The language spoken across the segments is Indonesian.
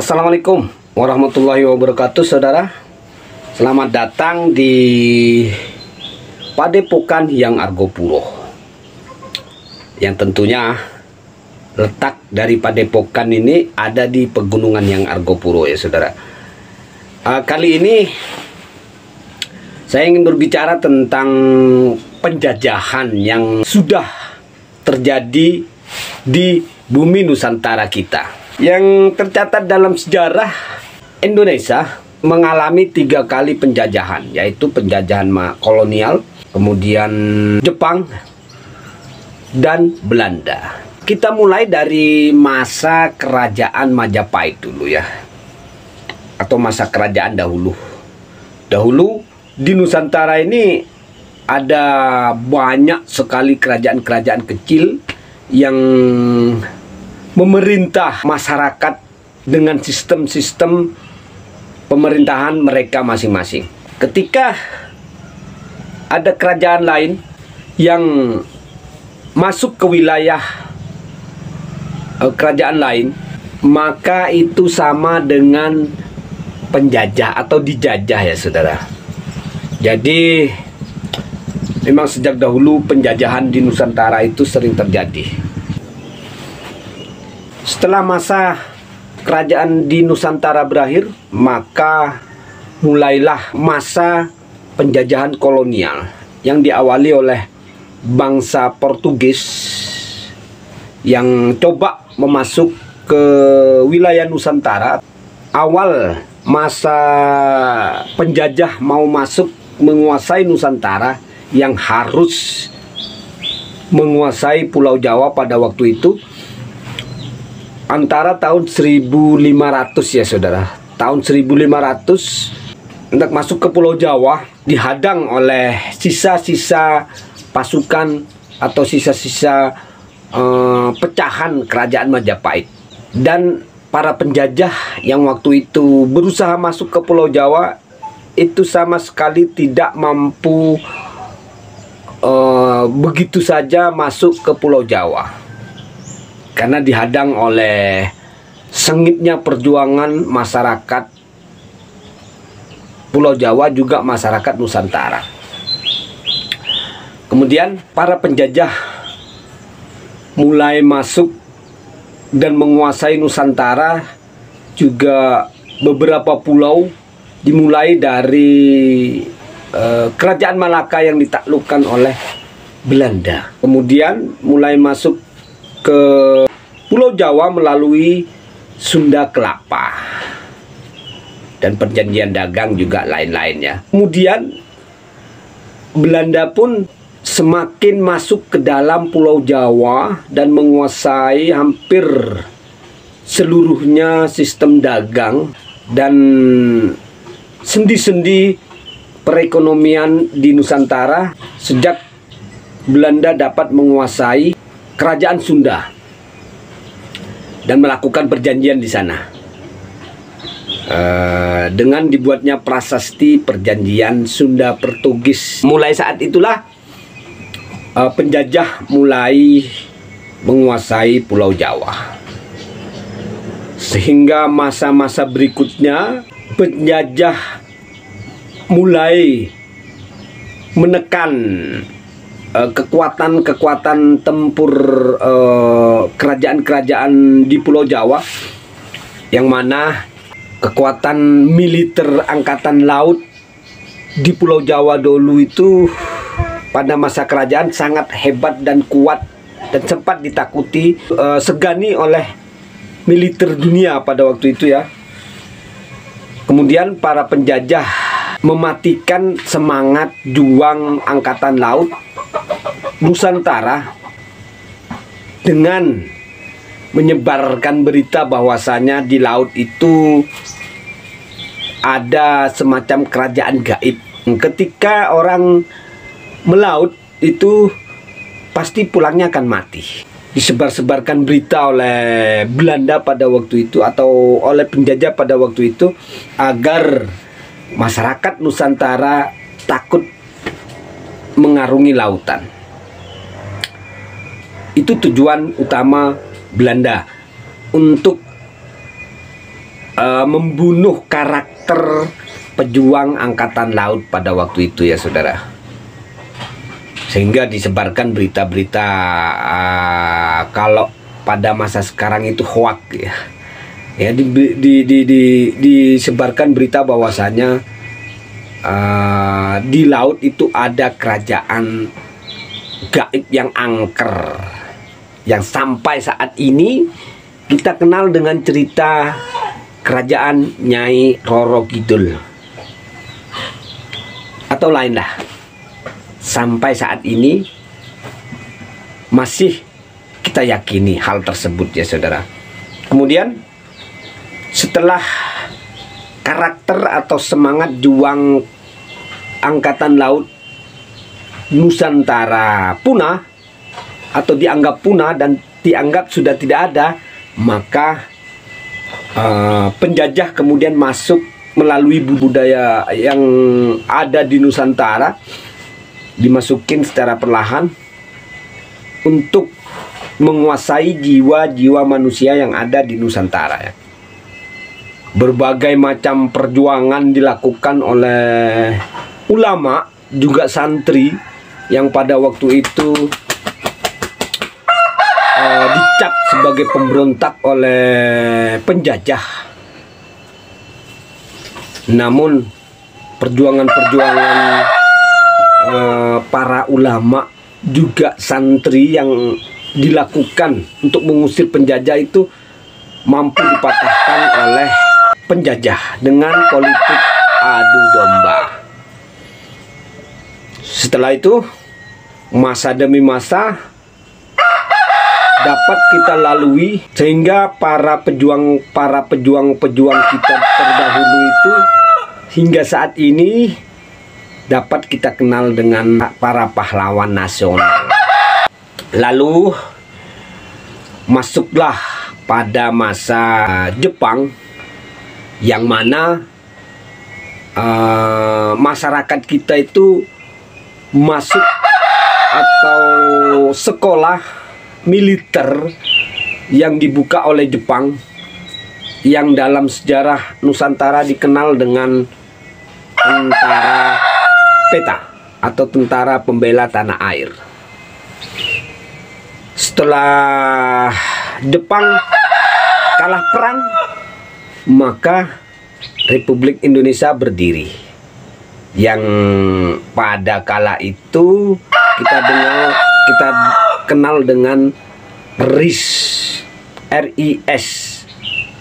Assalamualaikum warahmatullahi wabarakatuh, saudara. Selamat datang di Padepokan Hyang Argopuro, yang tentunya letak dari Padepokan ini ada di Pegunungan Hyang Argopuro, ya saudara. Kali ini saya ingin berbicara tentang penjajahan yang sudah terjadi di bumi Nusantara kita. Yang tercatat dalam sejarah, Indonesia mengalami 3 kali penjajahan, yaitu penjajahan kolonial, kemudian Jepang, dan Belanda. Kita mulai dari masa kerajaan Majapahit dulu ya, atau masa kerajaan dahulu. Dahulu di Nusantara ini ada banyak sekali kerajaan-kerajaan kecil yang memerintah masyarakat dengan sistem-sistem pemerintahan mereka masing-masing. Ketika ada kerajaan lain yang masuk ke wilayah kerajaan lain, maka itu sama dengan penjajah atau dijajah, ya saudara. Jadi memang sejak dahulu penjajahan di Nusantara itu sering terjadi. Setelah masa kerajaan di Nusantara berakhir, maka mulailah masa penjajahan kolonial yang diawali oleh bangsa Portugis yang coba memasuk ke wilayah Nusantara. Awal masa penjajah mau masuk menguasai Nusantara, yang harus menguasai Pulau Jawa pada waktu itu antara tahun 1500, ya saudara. Tahun 1500 hendak masuk ke Pulau Jawa, dihadang oleh sisa-sisa pasukan atau sisa-sisa pecahan kerajaan Majapahit. Dan para penjajah yang waktu itu berusaha masuk ke Pulau Jawa itu sama sekali tidak mampu begitu saja masuk ke Pulau Jawa, karena dihadang oleh sengitnya perjuangan masyarakat Pulau Jawa, juga masyarakat Nusantara. Kemudian para penjajah mulai masuk dan menguasai Nusantara, juga beberapa pulau, dimulai dari kerajaan Malaka yang ditaklukkan oleh Belanda. Kemudian mulai masuk ke Pulau Jawa melalui Sunda Kelapa dan perjanjian dagang juga lain-lainnya. Kemudian Belanda pun semakin masuk ke dalam Pulau Jawa dan menguasai hampir seluruhnya sistem dagang dan sendi-sendi perekonomian di Nusantara sejak Belanda dapat menguasai kerajaan Sunda dan melakukan perjanjian di sana dengan dibuatnya prasasti perjanjian Sunda Portugis. Mulai saat itulah penjajah mulai menguasai Pulau Jawa, sehingga masa-masa berikutnya penjajah mulai menekan kekuatan tempur kerajaan-kerajaan di Pulau Jawa, yang mana kekuatan militer angkatan laut di Pulau Jawa dulu itu pada masa kerajaan sangat hebat dan kuat, dan sempat ditakuti, segani oleh militer dunia pada waktu itu ya. Kemudian para penjajah mematikan semangat juang angkatan laut Nusantara dengan menyebarkan berita bahwasanya di laut itu ada semacam kerajaan gaib. Ketika orang melaut itu pasti pulangnya akan mati. Disebar-sebarkan berita oleh Belanda pada waktu itu, atau oleh penjajah pada waktu itu, agar masyarakat Nusantara takut mengarungi lautan. Itu tujuan utama Belanda, untuk membunuh karakter pejuang angkatan laut pada waktu itu ya saudara, sehingga disebarkan berita-berita kalau pada masa sekarang itu hoak ya. Ya, disebarkan berita bahwasanya di laut itu ada kerajaan gaib yang angker, yang sampai saat ini kita kenal dengan cerita kerajaan Nyai Roro Kidul atau lain lah. Sampai saat ini masih kita yakini hal tersebut ya saudara. Kemudian setelah karakter atau semangat juang angkatan laut Nusantara punah atau dianggap punah dan dianggap sudah tidak ada, maka penjajah kemudian masuk melalui budaya yang ada di Nusantara, dimasukin secara perlahan untuk menguasai jiwa-jiwa manusia yang ada di Nusantara ya. Berbagai macam perjuangan dilakukan oleh ulama juga santri yang pada waktu itu dicap sebagai pemberontak oleh penjajah. Namun perjuangan-perjuangan para ulama juga santri yang dilakukan untuk mengusir penjajah itu mampu dipatahkan oleh penjajah dengan politik adu domba. Setelah itu masa demi masa dapat kita lalui sehingga para pejuang kita terdahulu itu hingga saat ini dapat kita kenal dengan para pahlawan nasional. Lalu masuklah pada masa Jepang yang mana masyarakat kita itu masuk atau sekolah militer yang dibuka oleh Jepang, yang dalam sejarah Nusantara dikenal dengan Tentara Peta atau Tentara Pembela Tanah Air. Setelah Jepang kalah perang, maka Republik Indonesia berdiri, yang pada kala itu kita kenal dengan RIS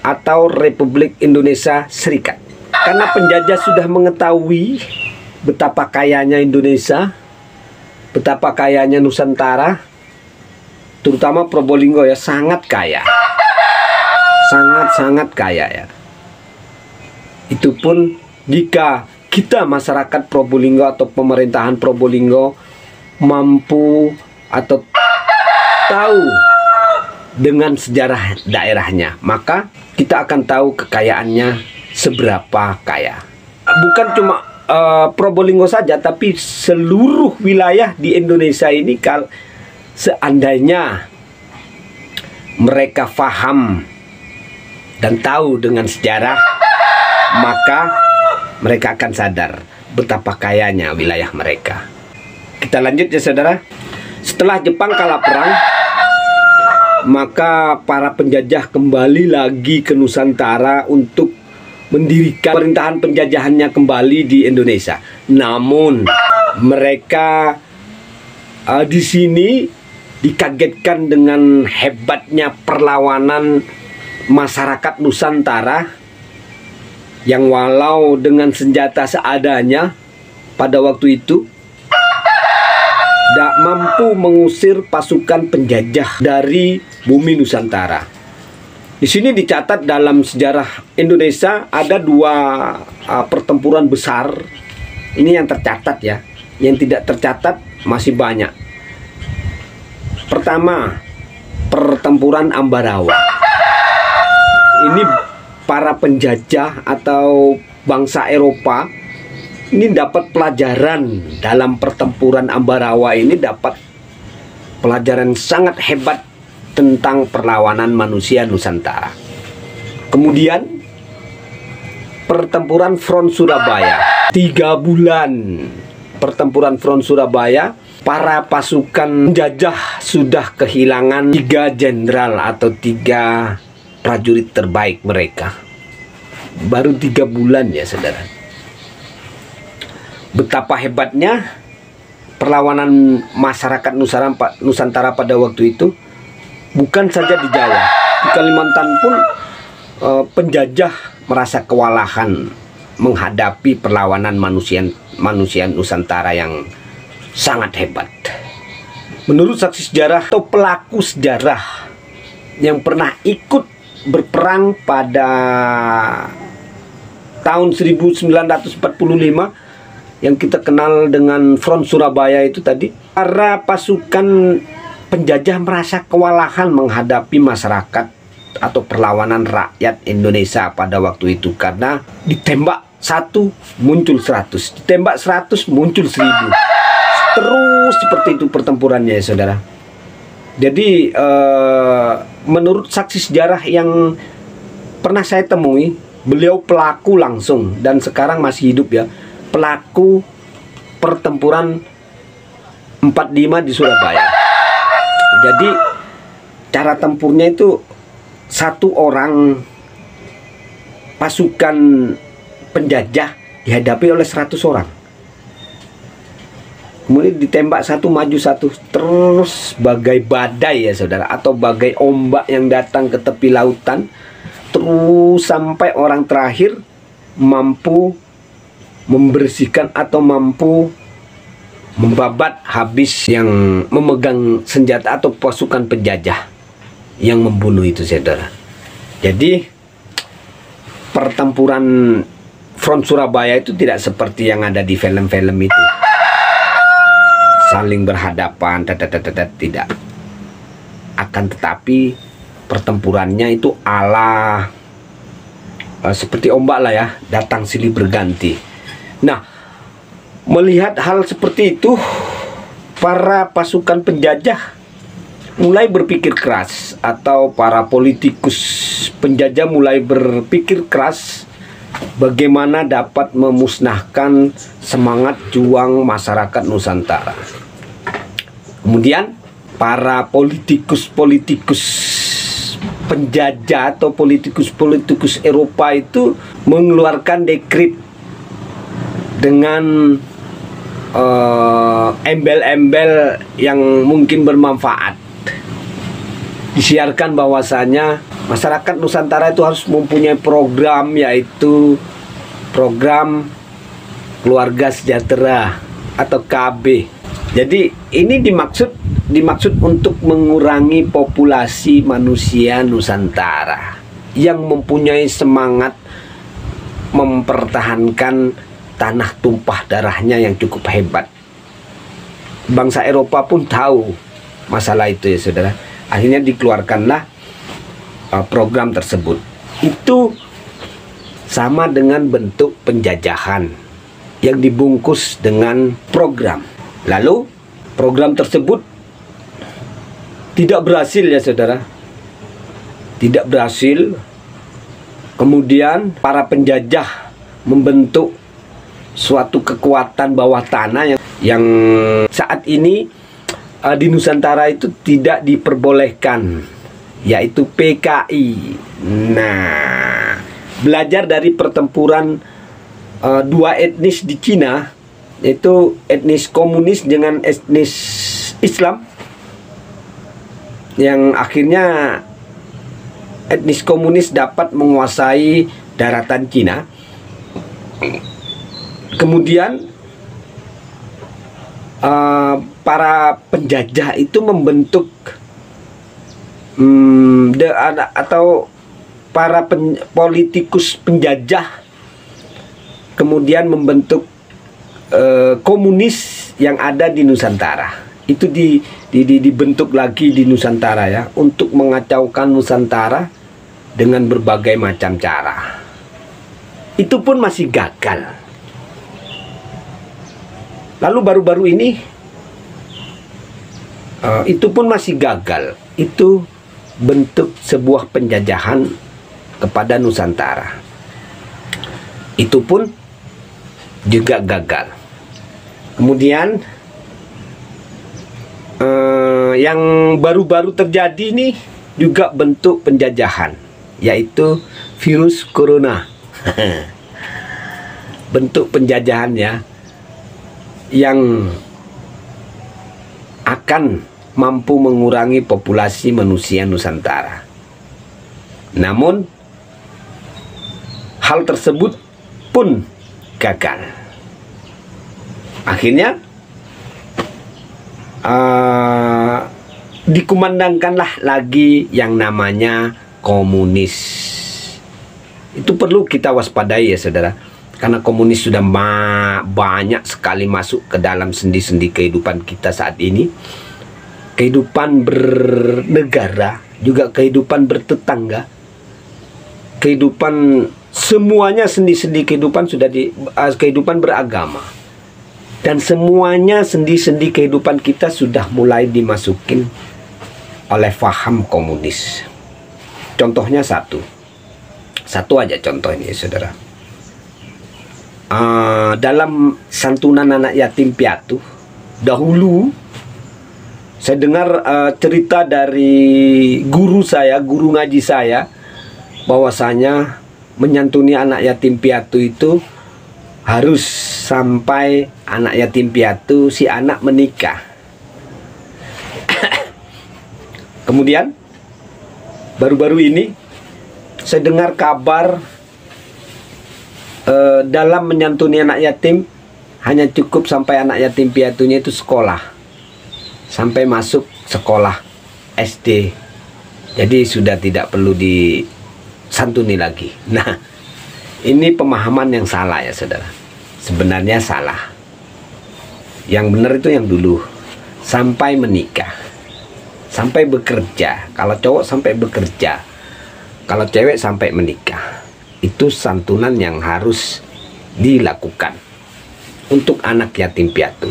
atau Republik Indonesia Serikat. Karena penjajah sudah mengetahui betapa kayanya Indonesia, betapa kayanya Nusantara, terutama Probolinggo ya, sangat kaya, sangat kaya ya. Itu pun jika kita masyarakat Probolinggo atau pemerintahan Probolinggo mampu atau tahu dengan sejarah daerahnya, maka kita akan tahu kekayaannya seberapa kaya. Bukan cuma Probolinggo saja, tapi seluruh wilayah di Indonesia ini, seandainya mereka paham dan tahu dengan sejarah, maka mereka akan sadar betapa kayanya wilayah mereka. Kita lanjut ya saudara. Setelah Jepang kalah perang, maka para penjajah kembali lagi ke Nusantara untuk mendirikan pemerintahan penjajahannya kembali di Indonesia. Namun mereka di sini dikagetkan dengan hebatnya perlawanan masyarakat Nusantara yang walau dengan senjata seadanya pada waktu itu tidak mampu mengusir pasukan penjajah dari bumi Nusantara. Di sini dicatat dalam sejarah Indonesia ada dua pertempuran besar. Ini yang tercatat ya. Yang tidak tercatat masih banyak. Pertama, pertempuran Ambarawa. Ini para penjajah atau bangsa Eropa ini dapat pelajaran dalam pertempuran Ambarawa ini, dapat pelajaran sangat hebat tentang perlawanan manusia Nusantara. Kemudian pertempuran Front Surabaya. 3 bulan pertempuran Front Surabaya, para pasukan penjajah sudah kehilangan 3 jenderal atau 3 prajurit terbaik mereka. Baru 3 bulan ya saudara. Betapa hebatnya perlawanan masyarakat Nusantara pada waktu itu. Bukan saja di Jawa, di Kalimantan pun penjajah merasa kewalahan menghadapi perlawanan manusia Nusantara yang sangat hebat. Menurut saksi sejarah atau pelaku sejarah yang pernah ikut berperang pada tahun 1945 yang kita kenal dengan Front Surabaya itu tadi, para pasukan penjajah merasa kewalahan menghadapi masyarakat atau perlawanan rakyat Indonesia pada waktu itu, karena ditembak 1 muncul 100, ditembak 100 muncul 1000, terus seperti itu pertempurannya ya saudara. Jadi menurut saksi sejarah yang pernah saya temui, beliau pelaku langsung dan sekarang masih hidup ya, pelaku pertempuran 45 di Surabaya. Jadi cara tempurnya itu 1 orang pasukan penjajah dihadapi oleh 100 orang. Kemudian ditembak 1 maju 1, terus bagai badai ya saudara, atau bagai ombak yang datang ke tepi lautan, terus sampai orang terakhir mampu membersihkan atau mampu membabat habis yang memegang senjata atau pasukan penjajah yang membunuh itu saudara. Jadi pertempuran Front Surabaya itu tidak seperti yang ada di film-film itu, saling berhadapan, tidak. Akan tetapi pertempurannya itu ala seperti ombak lah ya, datang silih berganti. Nah, melihat hal seperti itu, para pasukan penjajah mulai berpikir keras, atau para politikus penjajah mulai berpikir keras bagaimana dapat memusnahkan semangat juang masyarakat Nusantara. Kemudian para politikus penjajah atau politikus Eropa itu mengeluarkan dekrit dengan embel-embel yang mungkin bermanfaat. Disiarkan bahwasanya masyarakat Nusantara itu harus mempunyai program, yaitu program keluarga sejahtera atau KB. Jadi ini dimaksud untuk mengurangi populasi manusia Nusantara yang mempunyai semangat mempertahankan tanah tumpah darahnya yang cukup hebat. Bangsa Eropa pun tahu masalah itu ya saudara. Akhirnya dikeluarkanlah program tersebut. Itu sama dengan bentuk penjajahan yang dibungkus dengan program. Lalu program tersebut tidak berhasil ya saudara. Tidak berhasil. Kemudian para penjajah membentuk suatu kekuatan bawah tanah yang saat ini di Nusantara itu tidak diperbolehkan, yaitu PKI. Nah, belajar dari pertempuran 2 etnis di Cina, yaitu etnis komunis dengan etnis Islam, yang akhirnya etnis komunis dapat menguasai daratan Cina. Kemudian para penjajah itu membentuk atau para politikus penjajah kemudian membentuk komunis yang ada di Nusantara. Itu dibentuk lagi di Nusantara ya, untuk mengacaukan Nusantara dengan berbagai macam cara. Itu pun masih gagal. Lalu baru-baru ini itu pun masih gagal. Itu bentuk sebuah penjajahan kepada Nusantara. Itu pun juga gagal. Kemudian yang baru-baru terjadi nih juga bentuk penjajahan, yaitu virus corona. Bentuk penjajahannya yang akan mampu mengurangi populasi manusia Nusantara. Namun hal tersebut pun gagal. Akhirnya dikumandangkanlah lagi yang namanya komunis. Itu perlu kita waspadai ya saudara, karena komunis sudah banyak sekali masuk ke dalam sendi-sendi kehidupan kita saat ini. Kehidupan bernegara, juga kehidupan bertetangga, kehidupan semuanya, sendi-sendi kehidupan sudah kehidupan beragama. Dan semuanya sendi-sendi kehidupan kita sudah mulai dimasukin oleh faham komunis. Contohnya satu aja contoh ini saudara. Dalam santunan anak yatim piatu, dahulu saya dengar cerita dari guru ngaji saya, bahwasanya menyantuni anak yatim piatu itu harus sampai anak yatim piatu si anak menikah. Kemudian baru-baru ini saya dengar kabar dalam menyantuni anak yatim hanya cukup sampai anak yatim piatunya itu sekolah, sampai masuk sekolah SD. Jadi sudah tidak perlu disantuni lagi. Nah, ini pemahaman yang salah ya saudara. Sebenarnya salah. Yang benar itu yang dulu, sampai menikah, sampai bekerja. Kalau cowok sampai bekerja, kalau cewek sampai menikah. Itu santunan yang harus dilakukan untuk anak yatim piatu.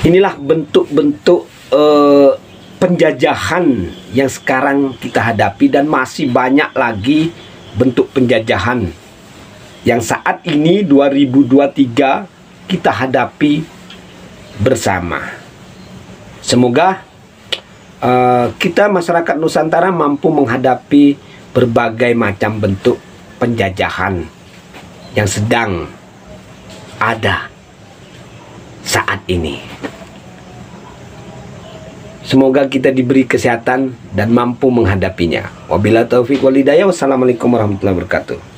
Inilah bentuk-bentuk penjajahan yang sekarang kita hadapi, dan masih banyak lagi bentuk penjajahan yang saat ini 2023 kita hadapi bersama. Semoga kita masyarakat Nusantara mampu menghadapi berbagai macam bentuk penjajahan yang sedang ada saat ini. Semoga kita diberi kesehatan dan mampu menghadapinya. Wabillahi taufiq wal hidayah. Wassalamualaikum warahmatullahi wabarakatuh.